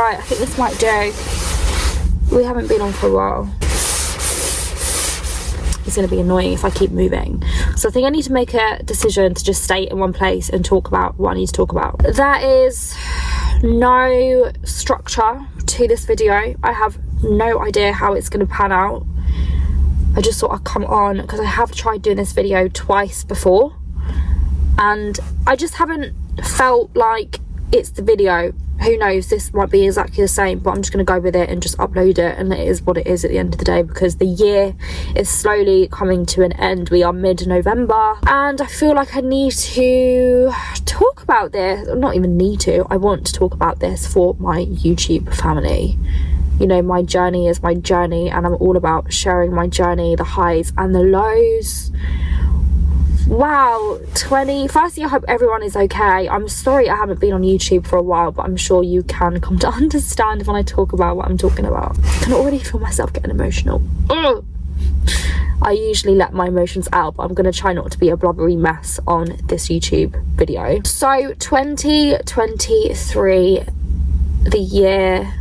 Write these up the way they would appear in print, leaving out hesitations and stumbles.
Right, I think this might do. We haven't been on for a while. It's going to be annoying if I keep moving. So I think I need to make a decision to just stay in one place and talk about what I need to talk about. There is no structure to this video. I have no idea how it's going to pan out. I just thought I'd come on because I have tried doing this video twice before and I just haven't felt like it's the video. Who knows, this might be exactly the same, but I'm just going to go with it and just upload it, and it is what it is at the end of the day, because the year is slowly coming to an end. We are mid-November and I feel like I need to talk about this. Not even need to, I want to talk about this for my YouTube family. You know, my journey is my journey and I'm all about sharing my journey, the highs and the lows. Wow, firstly, I hope everyone is okay. I'm sorry I haven't been on YouTube for a while, but I'm sure you can come to understand when I talk about what I'm talking about. I can already feel myself getting emotional. Ugh. I usually let my emotions out, but I'm going to try not to be a blubbery mess on this YouTube video. So 2023, the year,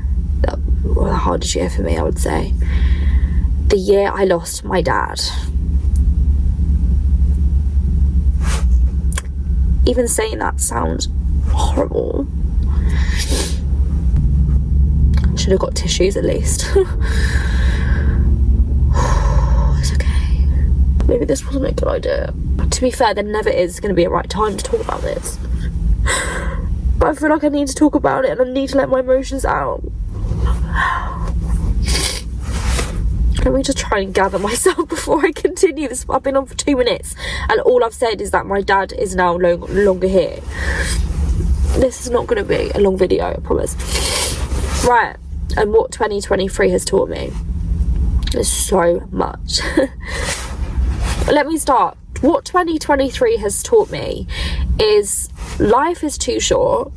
well, the hardest year for me, I would say. The year I lost my dad. Even saying that sounds horrible. Should have got tissues at least. It's okay. Maybe this wasn't a good idea. To be fair, there never is going to be a right time to talk about this. But I feel like I need to talk about it and I need to let my emotions out. Let me just try and gather myself before I continue this. I've been on for 2 minutes and all I've said is that my dad is now no longer here. This is not going to be a long video, I promise. Right, and what 2023 has taught me is so much. Let me start. What 2023 has taught me is life is too short.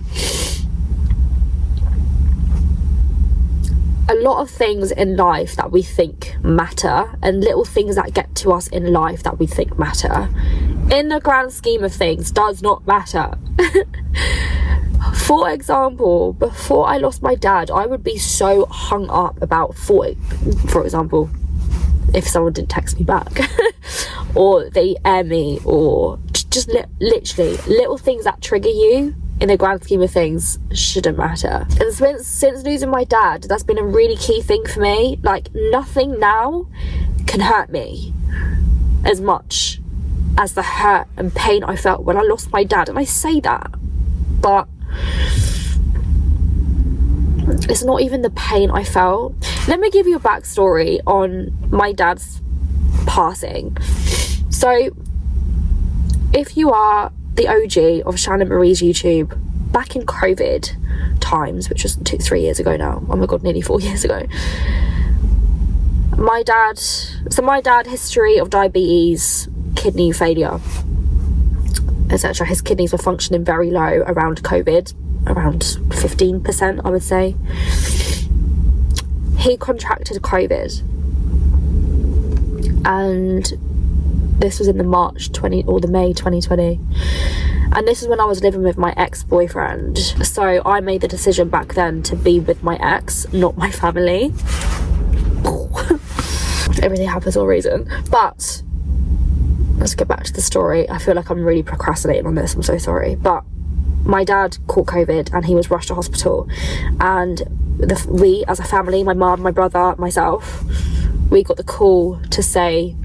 A lot of things in life that we think matter, and little things that get to us in life that we think matter, in the grand scheme of things does not matter. For example, before I lost my dad, I would be so hung up about, for example, if someone didn't text me back or they air me, or just literally little things that trigger you in the grand scheme of things shouldn't matter. And since losing my dad, that's been a really key thing for me. Like, nothing now can hurt me as much as the hurt and pain I felt when I lost my dad. And I say that, but it's not even the pain I felt. Let me give you a backstory on my dad's passing. So if you are the OG of Shannon Marie's YouTube, back in COVID times, which was 3 years ago now, oh my god, nearly 4 years ago, my dad, history of diabetes, kidney failure, etc. His kidneys were functioning very low around COVID, around 15%, I would say. He contracted COVID, and this was in the May 2020, and this is when I was living with my ex-boyfriend. So I made the decision back then to be with my ex, not my family. Everything happens for a reason. But let's get back to the story. I feel like I'm really procrastinating on this, I'm so sorry. But my dad caught COVID and he was rushed to hospital, and we as a family, my mum, my brother, myself, we got the call to say,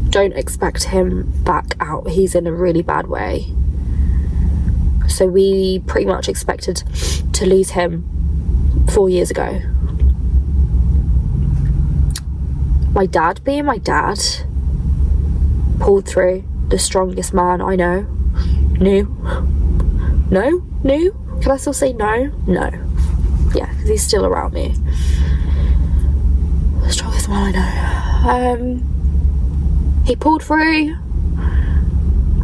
don't expect him back out, he's in a really bad way. So we pretty much expected to lose him 4 years ago. My dad, being my dad, pulled through. The strongest man I know. Knew? Can I still say no? No. Yeah, because he's still around me. The strongest man I know. He pulled through,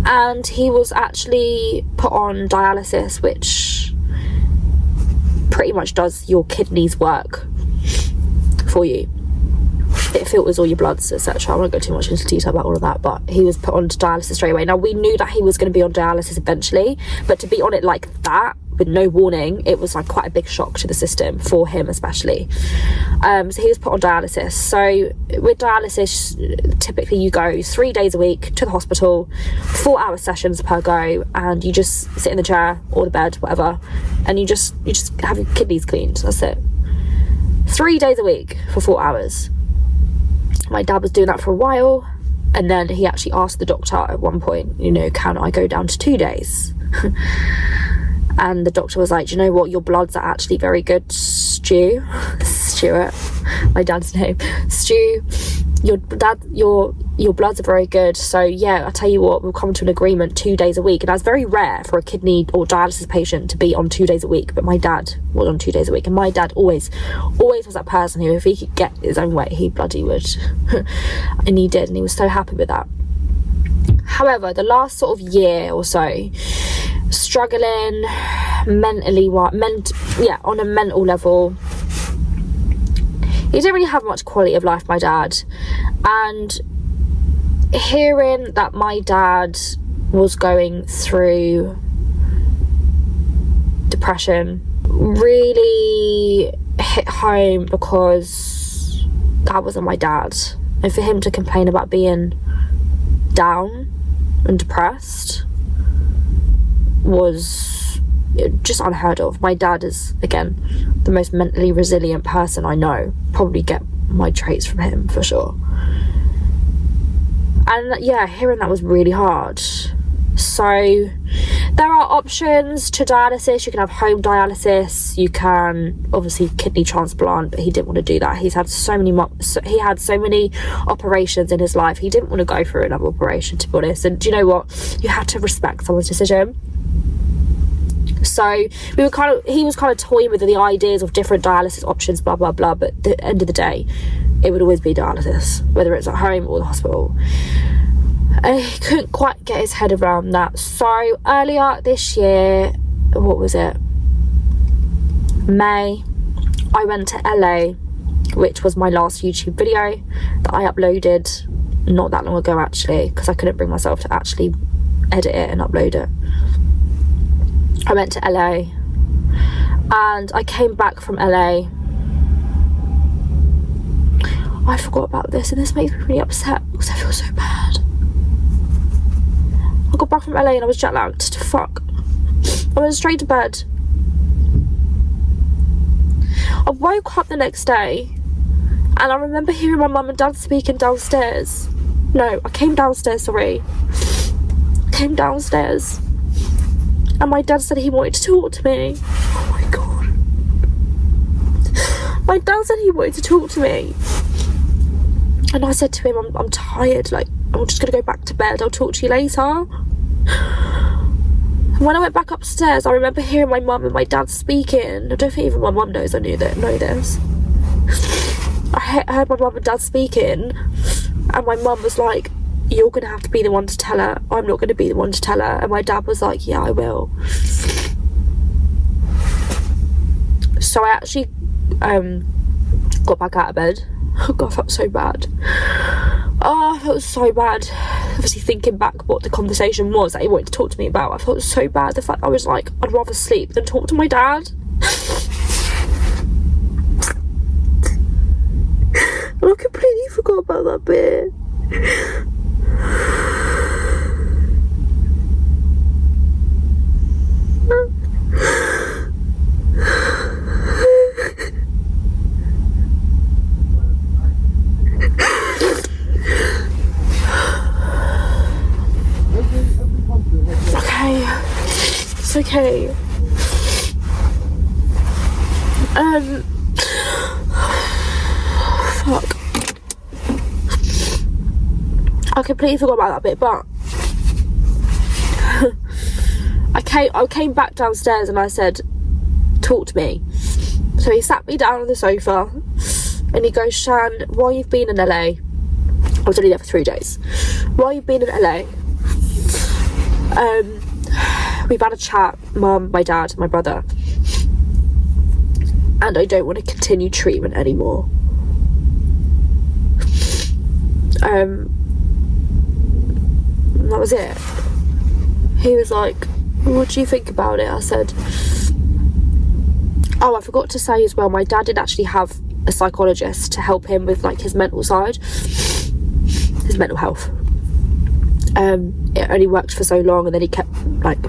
and he was actually put on dialysis, which pretty much does your kidneys work for you. It filters all your bloods, etc. I won't go too much into detail about all of that, but he was put on dialysis straight away. Now, we knew that he was going to be on dialysis eventually, but to be on it like that with no warning, it was like quite a big shock to the system, for him especially. So he was put on dialysis. So with dialysis, typically you go 3 days a week to the hospital, 4-hour sessions per go, and you just sit in the chair or the bed, whatever, and you just have your kidneys cleaned. That's it. 3 days a week for 4 hours. My dad was doing that for a while, and then he actually asked the doctor at one point, you know, can I go down to 2 days? And the doctor was like, do you know what, your bloods are actually very good, Stu. Stuart, my dad's name. Stu, your bloods are very good, so yeah, I'll tell you what, we'll come to an agreement 2 days a week. And that's very rare for a kidney or dialysis patient to be on 2 days a week, but my dad was on 2 days a week, and my dad always was that person who, if he could get his own way, he bloody would. And he did, and he was so happy with that. However, the last sort of year or so, struggling mentally, on a mental level, he didn't really have much quality of life, my dad. And hearing that my dad was going through depression really hit home, because that wasn't my dad. And for him to complain about being down and depressed was just unheard of. My dad is, again, the most mentally resilient person I know. Probably get my traits from him for sure. And yeah, hearing that was really hard. So there are options to dialysis. You can have home dialysis, you can obviously kidney transplant, but he didn't want to do that. He had so many operations in his life, he didn't want to go through another operation, to be honest. And do you know what, you had to respect someone's decision. So he was kind of toying with the ideas of different dialysis options, blah blah blah, but at the end of the day it would always be dialysis, whether it's at home or the hospital. And he couldn't quite get his head around that. So earlier this year, what was it, May, I went to LA, which was my last YouTube video that I uploaded not that long ago, actually, because I couldn't bring myself to actually edit it and upload it. I went to LA and I came back from LA. I forgot about this, and this makes me really upset because I feel so bad. I got back from LA and I was jet lagged to fuck. I went straight to bed. I woke up the next day and I remember hearing my mum and dad speaking downstairs. No, I came downstairs, sorry. I came downstairs and my dad said he wanted to talk to me. Oh my god. My dad said he wanted to talk to me. And I said to him, I'm tired, like, I'm just gonna go back to bed, I'll talk to you later. And when I went back upstairs, I remember hearing my mum and my dad speaking. I don't think even my mum knows I know this. I heard my mum and dad speaking, and my mum was like, you're gonna have to be the one to tell her, I'm not gonna be the one to tell her. And my dad was like, yeah, I will. So I actually got back out of bed. Oh god, I felt so bad. Oh, I felt so bad. Obviously thinking back what the conversation was that he wanted to talk to me about, I felt so bad. The fact that I was like, I'd rather sleep than talk to my dad. I completely forgot about that bit. It's okay. Fuck. I completely forgot about that bit, but I came back downstairs and I said, talk to me. So he sat me down on the sofa and he goes, Shan, while you've been in LA, I was only there for 3 days, while you've been in LA, we've had a chat, mum, my dad, my brother, and I don't want to continue treatment anymore. And that was it. He was like, what do you think about it? I said, Oh, I forgot to say as well, my dad did actually have a psychologist to help him with like his mental side, his mental health. It only worked for so long, and then he kept like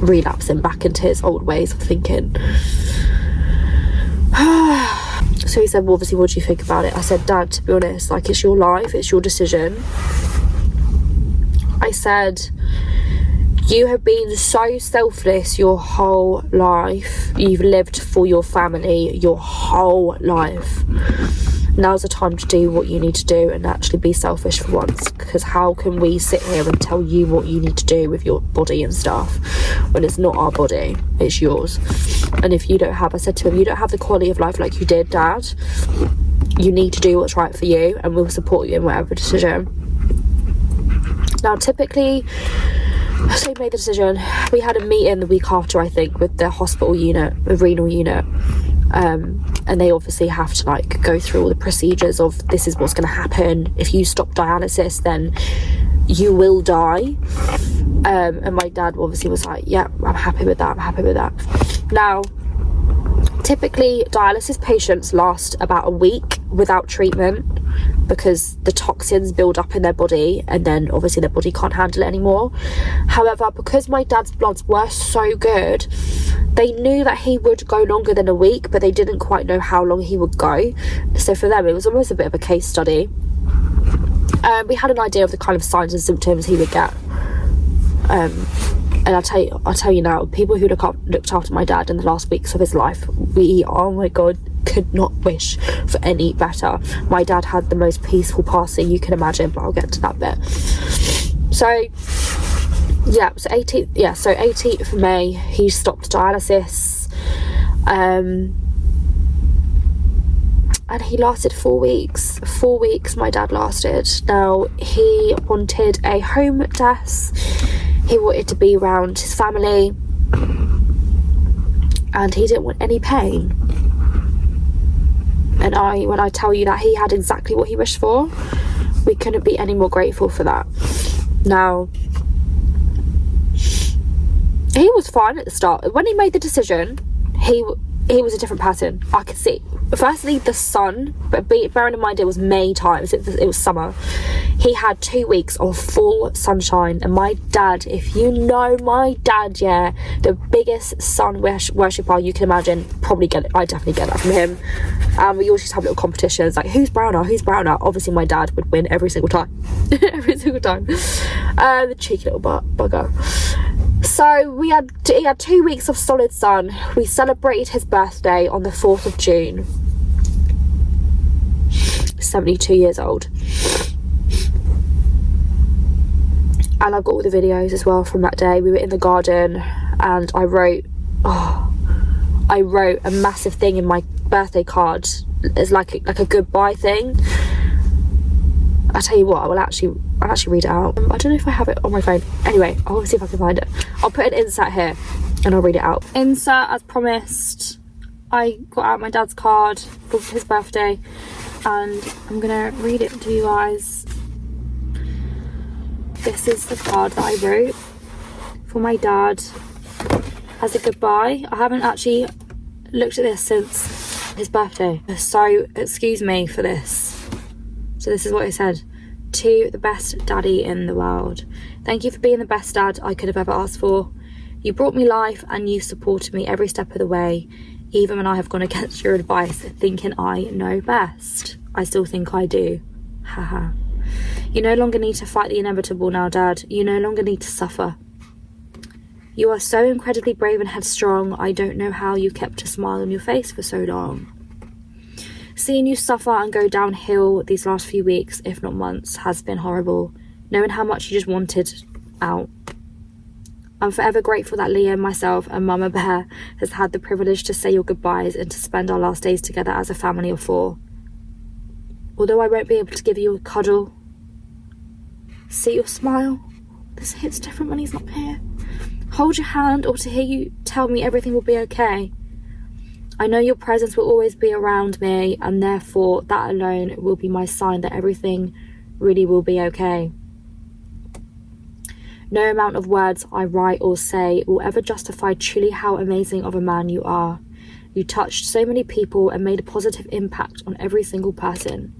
relapsing back into his old ways of thinking. So he said, well, obviously, what do you think about it? I said, Dad, to be honest, like, it's your life, it's your decision. I said, you have been so selfless your whole life. You've lived for your family your whole life. Now's the time to do what you need to do and actually be selfish for once, because how can we sit here and tell you what you need to do with your body and stuff when it's not our body, it's yours. And if you don't have, I said to him, you don't have the quality of life like you did, Dad. You need to do what's right for you, and we'll support you in whatever decision. Now, typically, so he made the decision. We had a meeting the week after, I think, with the hospital unit, the renal unit. And they obviously have to like go through all the procedures of this is what's going to happen. If you stop dialysis, then you will die. And my dad obviously was like, yeah, I'm happy with that, I'm happy with that. Now, typically dialysis patients last about a week without treatment because the toxins build up in their body, and then obviously their body can't handle it anymore. However, because my dad's bloods were so good, they knew that he would go longer than a week, but they didn't quite know how long he would go. So for them, it was almost a bit of a case study. We had an idea of the kind of signs and symptoms he would get. And I'll tell you now, people who looked after my dad in the last weeks of his life, we, oh my God, could not wish for any better. My dad had the most peaceful passing you can imagine, but I'll get to that bit. So yeah, so 18th of May, he stopped dialysis. And he lasted 4 weeks. 4 weeks my dad lasted. Now, he wanted a home death. He wanted to be around his family. And he didn't want any pain. And when I tell you that he had exactly what he wished for, we couldn't be any more grateful for that. Now, he was fine at the start. When he made the decision, he was a different person. I could see. Firstly, the sun, but bearing in mind it was May times, it was summer. He had 2 weeks of full sunshine, and my dad, if you know my dad, yeah, the biggest sun worshipper you can imagine, probably get it. I definitely get that from him. We always used to have little competitions, like who's browner. Obviously my dad would win every single time. Every single time. The cheeky little bugger. So he had 2 weeks of solid sun. We celebrated his birthday on the 4th of June. 72 years old. And I've got all the videos as well from that day. We were in the garden, and I wrote a massive thing in my birthday card. It's like a goodbye thing. I tell you what, I'll actually read it out. I don't know if I have it on my phone. Anyway, I'll see if I can find it. I'll put an insert here and I'll read it out. Insert as promised. I got out my dad's card for his birthday, and I'm gonna read it to you guys. This is the card that I wrote for my dad as a goodbye. I haven't actually looked at this since his birthday, so excuse me for this. So this is what it said. To the best daddy in the world. Thank you for being the best dad I could have ever asked for. You brought me life, and you supported me every step of the way, even when I have gone against your advice, thinking I know best. I still think I do. Haha. You no longer need to fight the inevitable now, Dad. You no longer need to suffer. You are so incredibly brave and headstrong. I don't know how you kept a smile on your face for so long. Seeing you suffer and go downhill these last few weeks, if not months, has been horrible. Knowing how much you just wanted out. I'm forever grateful that Leah, myself and Mama Bear has had the privilege to say your goodbyes and to spend our last days together as a family of 4. Although I won't be able to give you a cuddle, see your smile. This hits different when he's not here. Hold your hand, or to hear you tell me everything will be okay. I know your presence will always be around me, and therefore that alone will be my sign that everything really will be okay. No amount of words I write or say will ever justify truly how amazing of a man you are. You touched so many people and made a positive impact on every single person.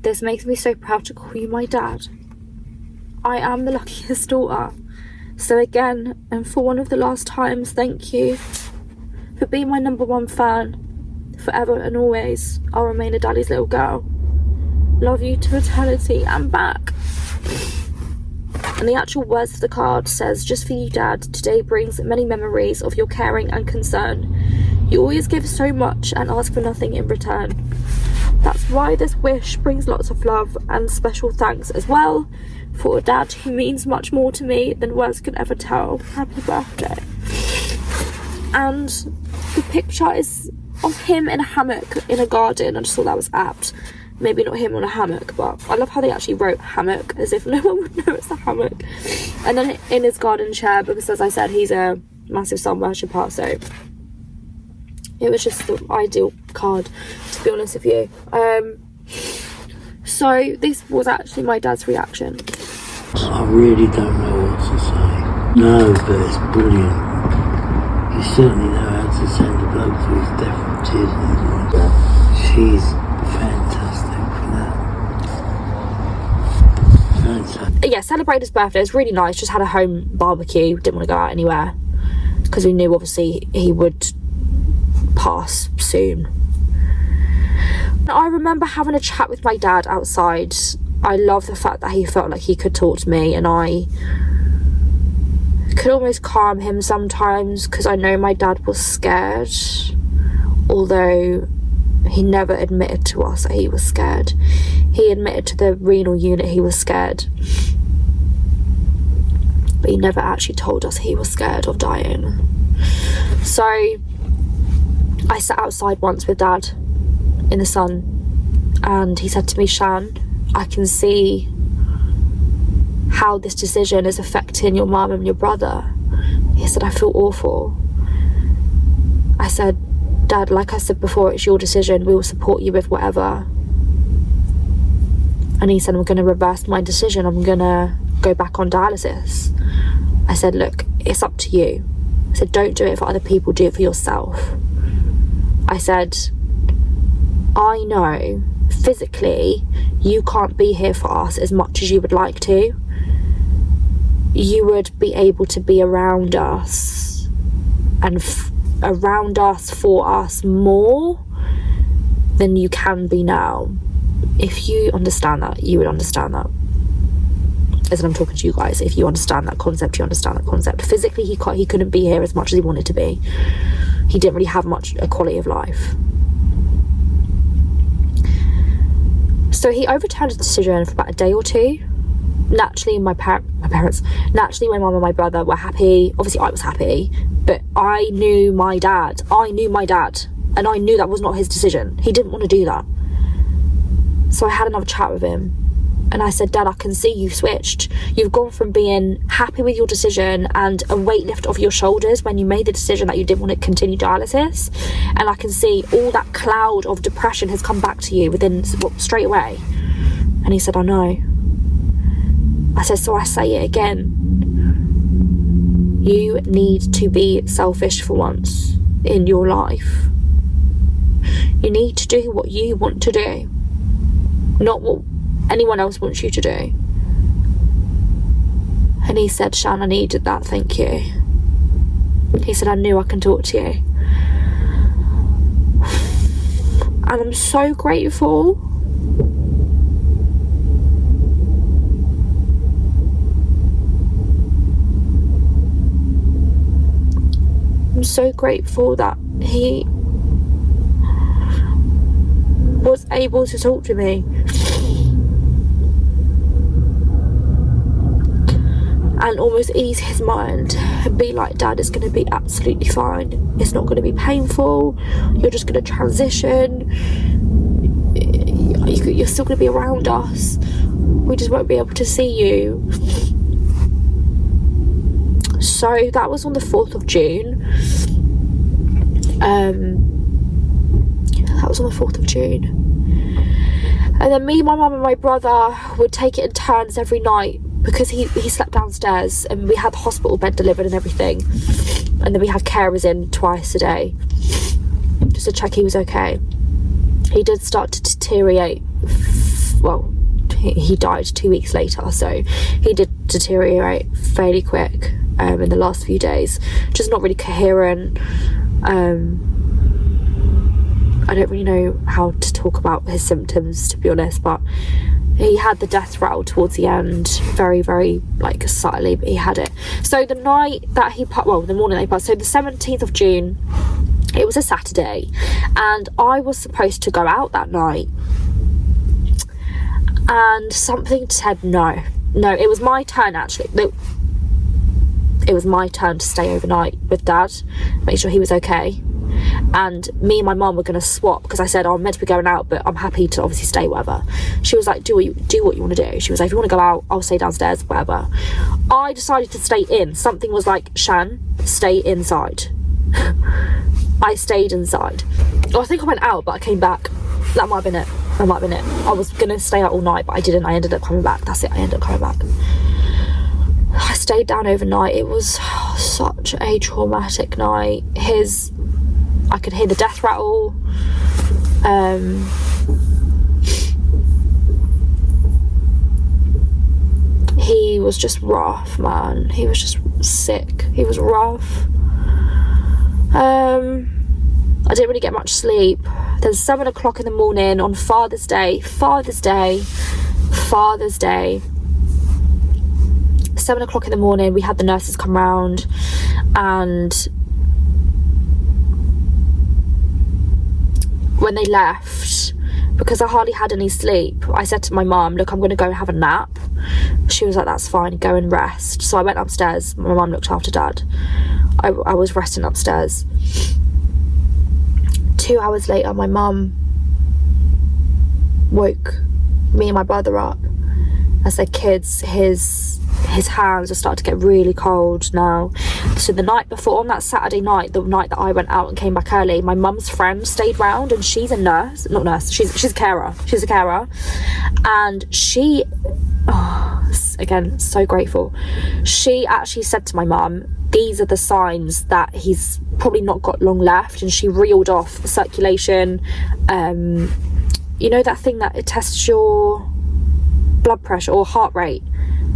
This makes me so proud to call you my dad. I am the luckiest daughter. So again, and for one of the last times, thank you for being my #1 fan. Forever and always, I'll remain a daddy's little girl. Love you to eternity and back. And the actual words of the card says, just for you, Dad, today brings many memories of your caring and concern. You always give so much and ask for nothing in return. That's why this wish brings lots of love and special thanks as well for a dad who means much more to me than words can ever tell. Happy birthday. And the picture is of him in a hammock in a garden. I just thought that was apt. Maybe not him on a hammock, but I love how they actually wrote hammock as if no one would know it's a hammock. And then in his garden chair, because as I said, he's a massive sun worshipper, so it was just the ideal card, to be honest with you. So this was actually my dad's reaction. I really don't know what to say. No, but it's brilliant. You certainly know how to send a bloke to his death with tears in his eyes. She's fantastic for that. Fantastic. Yeah, celebrated his birthday. It was really nice. Just had a home barbecue. Didn't want to go out anywhere because we knew obviously he would pass soon. I remember having a chat with my dad outside. I love the fact that he felt like he could talk to me, and I could almost calm him sometimes because I know my dad was scared, although he never admitted to us that he was scared. He admitted to the renal unit he was scared, but he never actually told us he was scared of dying. So I sat outside once with Dad in the sun, and he said to me, Shan, I can see how this decision is affecting your mum and your brother. He said, I feel awful. I said, Dad, like I said before, it's your decision. We will support you with whatever. And he said, I'm going to reverse my decision. I'm going to go back on dialysis. I said, look, it's up to you. I said, don't do it for other people, do it for yourself. I said, I know physically you can't be here for us as much as you would like to. You would be able to be around us and around us for us more than you can be now. If you understand that, you would understand that. As I'm talking to you guys, if you understand that concept, you understand that concept. Physically, he couldn't be here as much as he wanted to be. He didn't really have much a quality of life. So he overturned his decision for about a day or two. Naturally, naturally my mum and my brother were happy. Obviously I was happy, but I knew my dad, and I knew that was not his decision. He didn't want to do that. So I had another chat with him, and I said, Dad, I can see you've switched. You've gone from being happy with your decision and a weight lift off your shoulders when you made the decision that you didn't want to continue dialysis, and I can see all that cloud of depression has come back to you within straight away. And he said, I know. I said, so I say it again. You need to be selfish for once in your life. You need to do what you want to do, not what anyone else wants you to do. And he said, Shan, I needed that, thank you. He said, I knew I can talk to you. And I'm so grateful. I'm so grateful that he was able to talk to me and almost ease his mind and be like, Dad, it's going to be absolutely fine. It's not going to be painful. You're just going to transition. You're still going to be around us. We just won't be able to see you. So that was on the 4th of June. That was on the 4th of June. And then me, my mum and my brother would take it in turns every night, because he slept downstairs and we had the hospital bed delivered and everything. And then we had carers in twice a day. just to check he was okay. He did start to deteriorate. Well, he died 2 weeks later, so he did deteriorate fairly quick in the last few days. Just not really coherent. I don't really know how to talk about his symptoms, to be honest, but he had the death rattle towards the end, very, very, like, subtly, but he had it. So the night that he passed, well, the morning that he passed, so the 17th of June, it was a Saturday, and I was supposed to go out that night, and something said no, it was my turn, actually. It was my turn to stay overnight with Dad, make sure he was okay. And me and my mum were going to swap, because I said, oh, I'm meant to be going out, but I'm happy to obviously stay, whatever. She was like, do what you want to do. She was like, if you want to go out, I'll stay downstairs, whatever. I decided to stay in. Something was like, Shan, stay inside. I stayed inside. I think I went out, but I came back. That might have been it. I was going to stay out all night, but I didn't. I ended up coming back. That's it. I ended up coming back. I stayed down overnight. It was such a traumatic night. I could hear the death rattle. He was just rough, man. He was just sick. He was rough. I didn't really get much sleep. Then 7 o'clock in the morning on Father's Day. 7 o'clock in the morning, we had the nurses come round, and when they left, because I hardly had any sleep, I said to my mum, look, I'm going to go have a nap. She was like, that's fine, go and rest. So I went upstairs. My mum looked after Dad. I was resting upstairs. 2 hours later, my mum woke me and my brother up. I said, kids, his hands are starting to get really cold now. So the night before, on that Saturday night, the night that I went out and came back early, my mum's friend stayed round, and she's a nurse, not nurse, she's a carer. She's a carer, and she, again, so grateful. She actually said to my mum, these are the signs that he's probably not got long left, and she reeled off the circulation. You know that thing that it tests your blood pressure or heart rate,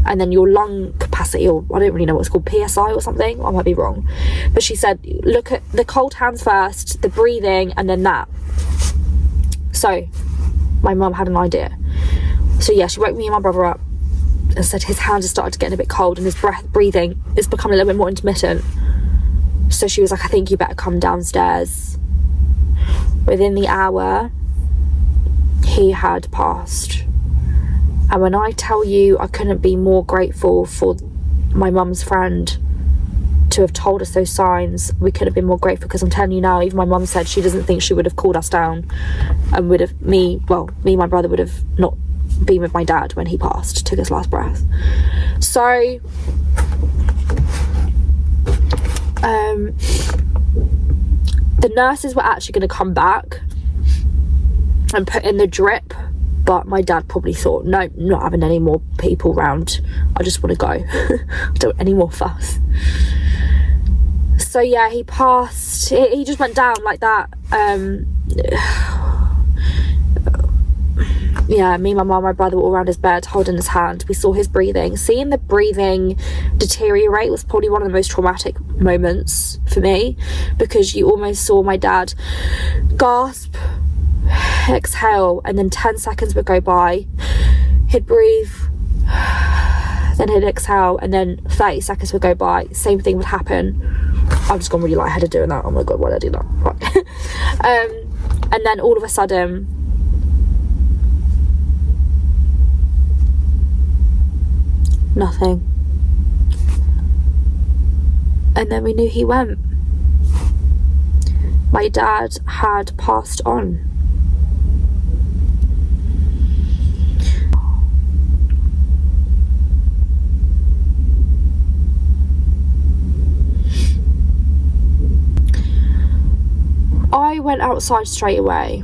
and then your lung capacity, or I don't really know what it's called, PSI or something, I might be wrong, but she said look at the cold hands first, the breathing, and then that. So my mum had an idea. So yeah, she woke me and my brother up and said his hands have started to get a bit cold and his breathing is becoming a little bit more intermittent. So she was like, I think you better come downstairs. Within the hour, he had passed. And when I tell you, I couldn't be more grateful for my mum's friend to have told us those signs. We could have been more grateful, because I'm telling you now, even my mum said she doesn't think she would have called us down, and would have me and my brother would have not been with my dad when he passed, took his last breath. So the nurses were actually going to come back and put in the drip, but my dad probably thought, no, not having any more people round, I just want to go. I don't want any more fuss. So yeah, he passed. He just went down like that. Yeah, me, my mum, my brother were all around his bed holding his hand. We saw his breathing. Seeing the breathing deteriorate was probably one of the most traumatic moments for me, because you almost saw my dad gasp, exhale, and then 10 seconds would go by, he'd breathe, then he'd exhale, and then 30 seconds would go by, same thing would happen. I've just gone really lightheaded doing that. Oh my god, why did I do that? Right. And then all of a sudden, nothing. And then we knew he went. My dad had passed on. I went outside straight away,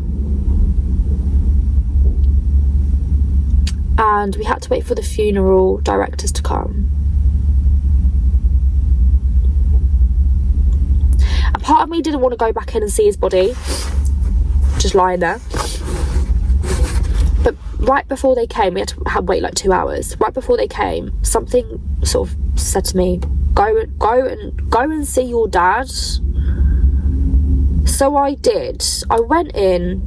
and we had to wait for the funeral directors to come. part of me didn't want to go back in and see his body just lying there. But right before they came, we had to wait like 2 hours. Right before they came, something sort of said to me, go and see your dad. So I did. I went in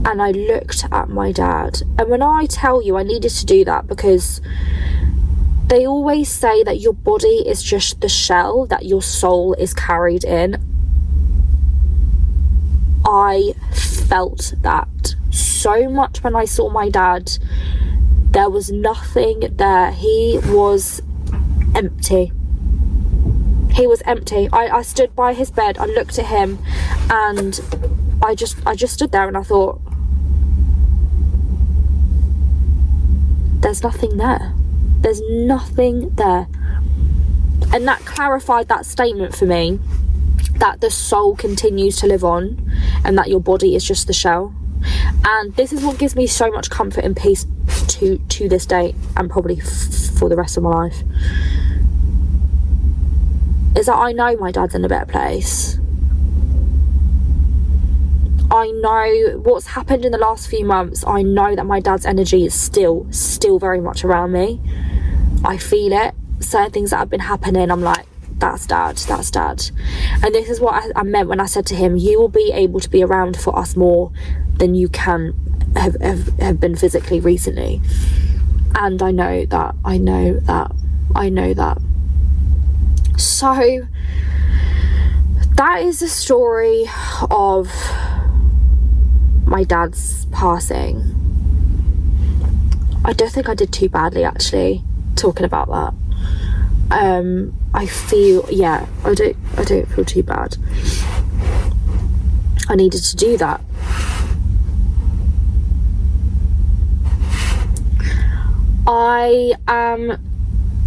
and I looked at my dad. And when I tell you I needed to do that, because they always say that your body is just the shell that your soul is carried in. I felt that so much when I saw my dad. There was nothing there. He was empty. He was empty. I stood by his bed, I looked at him, and I just stood there and I thought, there's nothing there. There's nothing there. And that clarified that statement for me, that the soul continues to live on and that your body is just the shell. And this is what gives me so much comfort and peace to this day, and probably for the rest of my life, is that I know my dad's in a better place. I know what's happened in the last few months. I know that my dad's energy is still very much around me. I feel it. Certain things that have been happening, I'm like, that's dad. And this is what I meant when I said to him, you will be able to be around for us more than you can have been physically recently. And I know that. So that is the story of my dad's passing. I don't think I did too badly, actually, talking about that. I feel, yeah, I don't feel too bad. I needed to do that. I am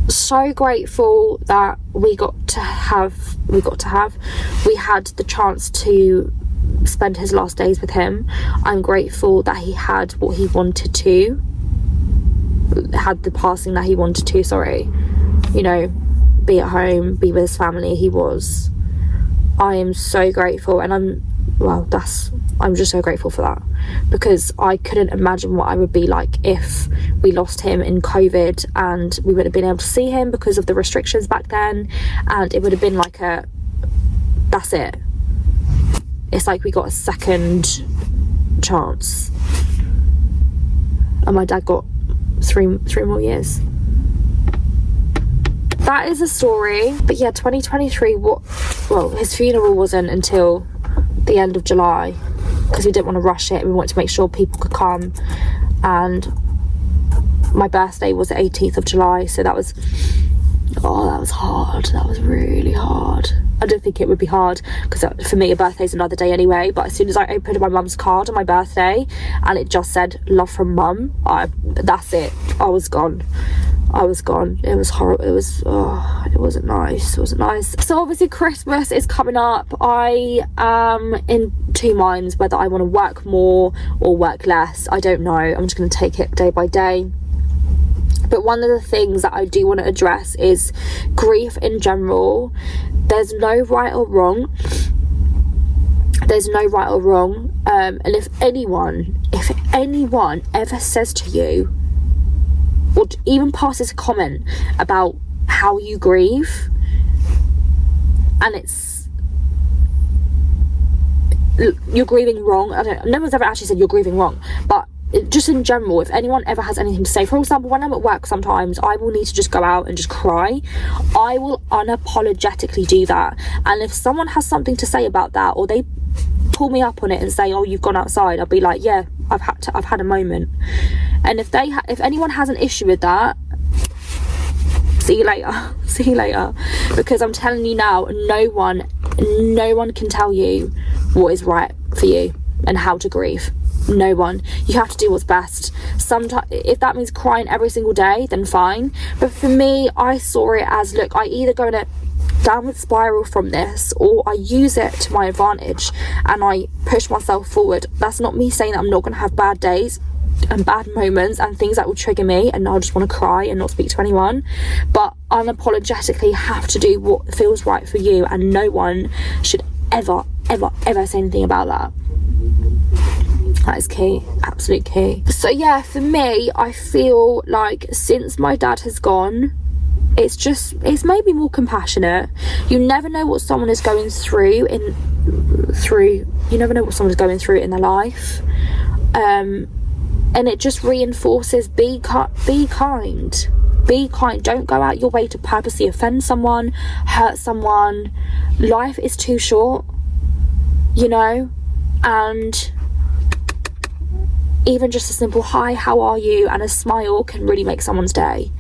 so grateful that we had the chance to spend his last days with him. I'm grateful that he had what he wanted to, had the passing that he wanted to, be at home, be with his family. I am so grateful, and I'm just so grateful for that, because I couldn't imagine what I would be like if we lost him in COVID and we wouldn't have been able to see him because of the restrictions back then, and it would have been like that's it. It's like we got a second chance, and my dad got three more years. That is a story. But yeah, 2023, his funeral wasn't until the end of July, because we didn't want to rush it. We wanted to make sure people could come, and my birthday was the 18th of July, so that was hard. That was really hard. I don't think it would be hard, because for me a birthday's another day anyway. But as soon as I opened my mum's card on my birthday and it just said love from mum, that's it. I was gone. It was horrible. It wasn't nice. So obviously Christmas is coming up. I am in two minds whether I want to work more or work less. I don't know. I'm just going to take it day by day. But one of the things that I do want to address is grief in general. There's no right or wrong. And if anyone ever says to you, or even passes a comment about how you grieve, and you're grieving wrong. No one's ever actually said you're grieving wrong, but just in general, if anyone ever has anything to say, for example, when I'm at work, sometimes I will need to just go out and just cry. I will unapologetically do that. And if someone has something to say about that, or they pull me up on it and say, oh, you've gone outside, I'll be like, yeah, I've had a moment. And if anyone has an issue with that, see you later. Because I'm telling you now, no one can tell you what is right for you and how to grieve. No one. You have to do what's best. Sometimes, if that means crying every single day, then fine. But for me, I saw it as, look, I either go in a downward spiral from this, or I use it to my advantage and I push myself forward. That's not me saying that I'm not going to have bad days. and bad moments and things that will trigger me, and I'll just want to cry and not speak to anyone, but unapologetically have to do what feels right for you, and no one should ever say anything about that. That is key, absolute key. So yeah, for me, I feel like since my dad has gone, it's made me more compassionate. You never know what someone is going through in their life, and it just reinforces be kind. Don't go out your way to purposely offend someone, hurt someone. Life is too short, you know. And even just a simple hi, how are you, and a smile can really make someone's day.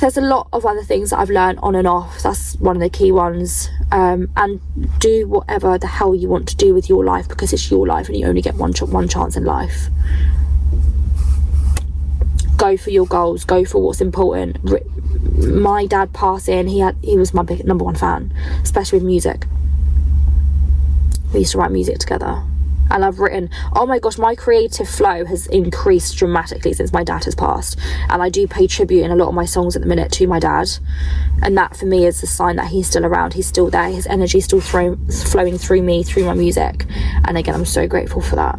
There's a lot of other things that I've learned on and off. That's one of the key ones. And do whatever the hell you want to do with your life, because it's your life and you only get one chance in life. Go for your goals, go for what's important. My dad passing, he was my big number one fan, especially with music. We used to write music together, and I've written, oh my gosh, my creative flow has increased dramatically since my dad has passed, and I do pay tribute in a lot of my songs at the minute to my dad, and that for me is a sign that he's still around, he's still there, his energy still flowing through me, through my music. And again, I'm so grateful for that.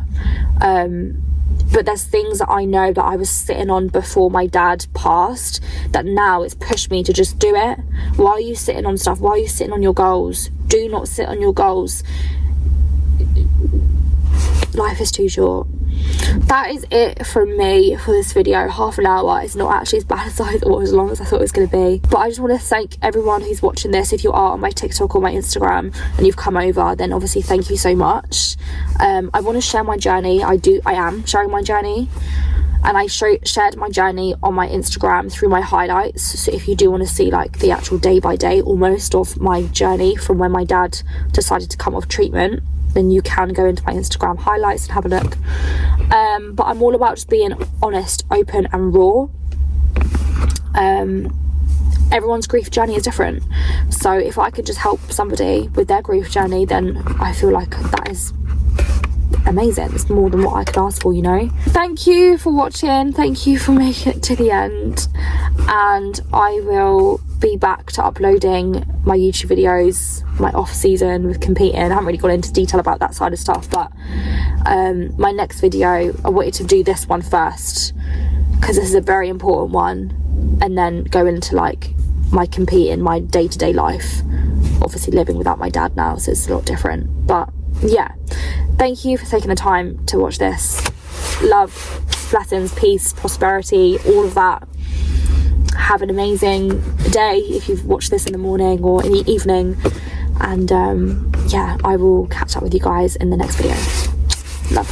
But there's things that I know that I was sitting on before my dad passed, that now it's pushed me to just do it. Why are you sitting on stuff? Why are you sitting on your goals? Do not sit on your goals. Life is too short. That is it from me for this video. Half an hour is not actually as bad as I thought, as long as I thought it was going to be. But I just want to thank everyone who's watching this. If you are on my TikTok or my Instagram and you've come over, then obviously thank you so much. I want to share my journey. I am sharing my journey, and I shared my journey on my Instagram through my highlights. So if you do want to see like the actual day by day almost of my journey from when my dad decided to come off treatment, then you can go into my Instagram highlights and have a look. But I'm all about just being honest, open and raw. Everyone's grief journey is different, so if I could just help somebody with their grief journey, then I feel like that is amazing. It's more than what I could ask for, you know. Thank you for watching, thank you for making it to the end, and I will be back to uploading my YouTube videos, my off season with competing. I haven't really gone into detail about that side of stuff, but my next video, I wanted to do this one first because this is a very important one, and then go into like my competing, my day-to-day life. Obviously living without my dad now, so it's a lot different. But yeah, thank you for taking the time to watch this. Love, blessings, peace, prosperity, all of that. Have an amazing day if you've watched this in the morning or in the evening, and yeah, I will catch up with you guys in the next video. Love.